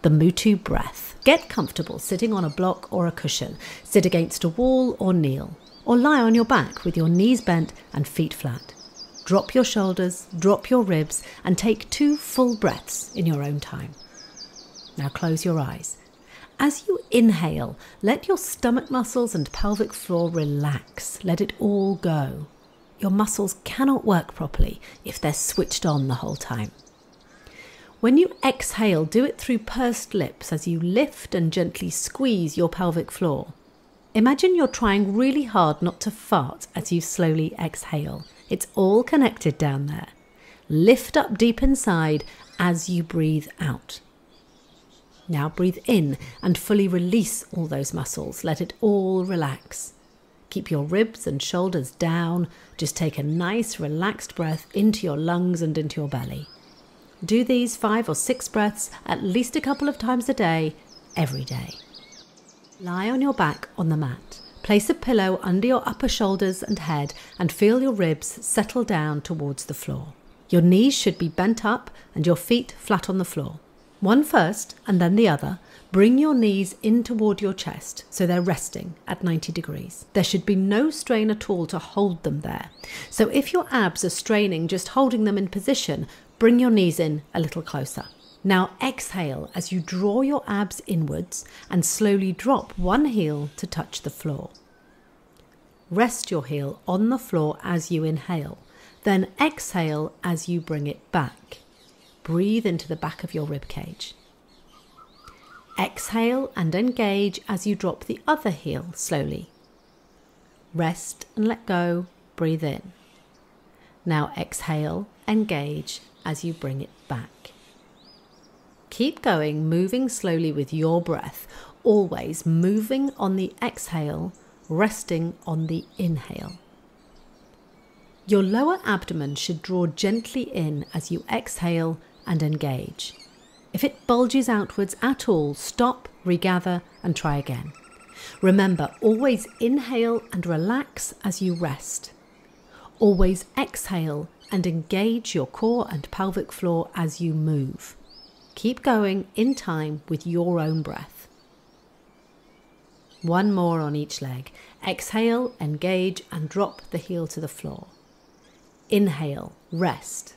the MUTU Breath. Get comfortable sitting on a block or a cushion. Sit against a wall or kneel. Or lie on your back with your knees bent and feet flat. Drop your shoulders, drop your ribs, and take 2 full breaths in your own time. Now close your eyes. As you inhale, let your stomach muscles and pelvic floor relax. Let it all go. Your muscles cannot work properly if they're switched on the whole time. When you exhale, do it through pursed lips as you lift and gently squeeze your pelvic floor. Imagine you're trying really hard not to fart as you slowly exhale. It's all connected down there. Lift up deep inside as you breathe out. Now breathe in and fully release all those muscles. Let it all relax. Keep your ribs and shoulders down. Just take a nice relaxed breath into your lungs and into your belly. Do these 5 or 6 breaths at least a couple of times a day, every day. Lie on your back on the mat. Place a pillow under your upper shoulders and head and feel your ribs settle down towards the floor. Your knees should be bent up and your feet flat on the floor. One first and then the other. Bring your knees in toward your chest so they're resting at 90 degrees. There should be no strain at all to hold them there. So if your abs are straining just holding them in position, bring your knees in a little closer. Now exhale as you draw your abs inwards and slowly drop one heel to touch the floor. Rest your heel on the floor as you inhale. Then exhale as you bring it back. Breathe into the back of your rib cage. Exhale and engage as you drop the other heel slowly. Rest and let go. Breathe in. Now exhale, engage as you bring it back. Keep going, moving slowly with your breath, always moving on the exhale, resting on the inhale. Your lower abdomen should draw gently in as you exhale and engage. If it bulges outwards at all, stop, regather and try again. Remember, always inhale and relax as you rest. Always exhale and engage your core and pelvic floor as you move. Keep going in time with your own breath. One more on each leg. Exhale, engage and drop the heel to the floor. Inhale, rest.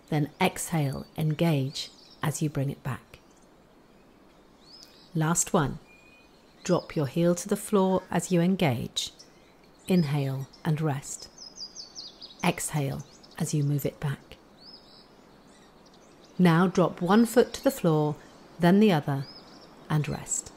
Then exhale, engage as you bring it back. Last one. Drop your heel to the floor as you engage. Inhale and rest. Exhale as you move it back. Now drop one foot to the floor, then the other, and rest.